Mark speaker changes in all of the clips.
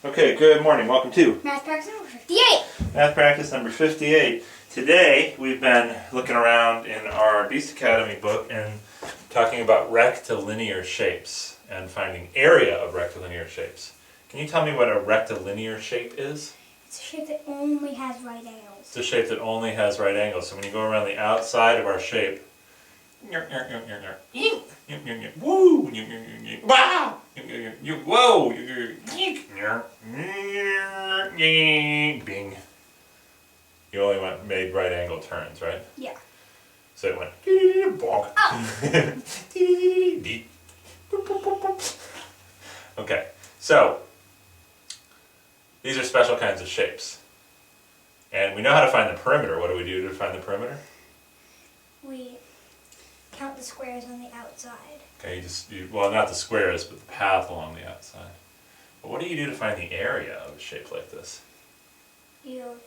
Speaker 1: Okay, good morning. Welcome to
Speaker 2: Math practice number 58.
Speaker 1: Math Practice number 58. Today we've been looking around in our Beast Academy book and talking about rectilinear shapes and finding area of rectilinear shapes. Can you tell me what a rectilinear shape is?
Speaker 2: It's a shape that only has right angles.
Speaker 1: It's a shape that only has right angles. So when you go around the outside of our shape, woo, wow, whoa, bing. You only made right angle turns, right?
Speaker 2: Yeah.
Speaker 1: So it went bonk. Okay, so these are special kinds of shapes. And we know how to find the perimeter. What do we do to find the perimeter?
Speaker 2: We count the squares on the outside.
Speaker 1: Okay, well, not the squares, but the path along the outside. But what do you do to find the area of a shape like this?
Speaker 2: You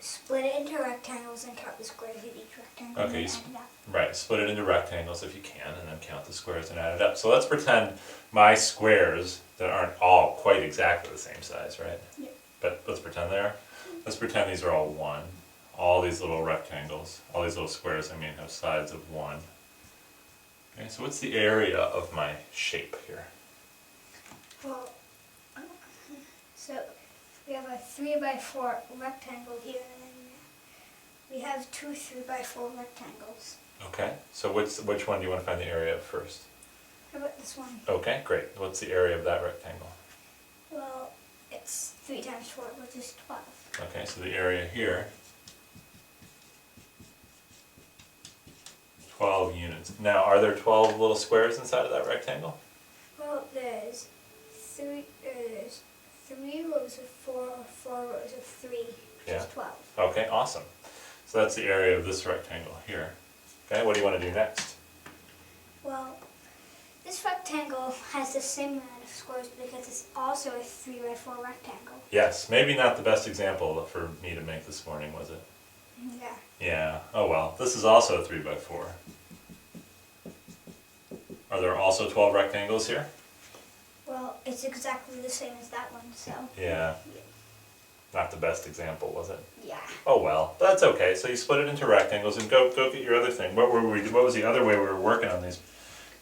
Speaker 2: split it into rectangles and count the squares of each rectangle.
Speaker 1: Okay,
Speaker 2: and add it up.
Speaker 1: right, split it into rectangles if you can, and then count the squares and add it up. So let's pretend my squares that aren't all quite exactly the same size, right?
Speaker 2: Yep.
Speaker 1: But let's pretend they are. Let's pretend these are all 1. All these little rectangles, all these little squares, have sides of 1. Okay, so what's the area of my shape here?
Speaker 2: Well, so we have a 3x4 rectangle here, and then we have two 3x4 rectangles.
Speaker 1: Okay, so which one do you want to find the area of first?
Speaker 2: How about this one?
Speaker 1: Okay, great. What's the area of that rectangle?
Speaker 2: Well, it's 3 times 4, which is 12.
Speaker 1: Okay, so the area here, 12 units. Now, are there 12 little squares inside of that rectangle?
Speaker 2: Well, there's 3 rows of 4 or 4 rows of 3, which is 12.
Speaker 1: Okay, awesome. So that's the area of this rectangle here. Okay, what do you want to do next?
Speaker 2: Well, this rectangle has the same amount of squares because it's also a 3x4 rectangle.
Speaker 1: Yes, maybe not the best example for me to make this morning, was it?
Speaker 2: Yeah.
Speaker 1: Yeah, oh well. This is also a 3x4. Are there also 12 rectangles here?
Speaker 2: Well, it's exactly the same as that one, so.
Speaker 1: Yeah. Not the best example, was it?
Speaker 2: Yeah.
Speaker 1: Oh well, that's okay. So you split it into rectangles and go get your other thing. What was the other way we were working on these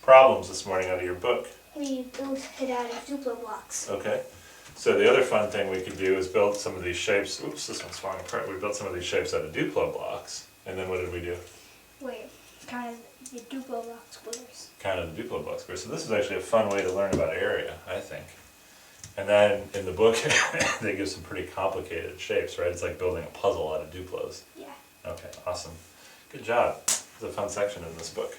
Speaker 1: problems this morning out of your book?
Speaker 2: We built it out of Duplo blocks.
Speaker 1: Okay. So the other fun thing we could do is build some of these shapes. Oops, this one's falling apart. We built some of these shapes out of Duplo blocks. And then what did we do?
Speaker 2: Wait, kind of the Duplo block squares.
Speaker 1: Kind of the Duplo block squares. So this is actually a fun way to learn about area, I think. And then in the book, they give some pretty complicated shapes, right? It's like building a puzzle out of Duplos.
Speaker 2: Yeah.
Speaker 1: Okay, awesome. Good job. It's a fun section in this book.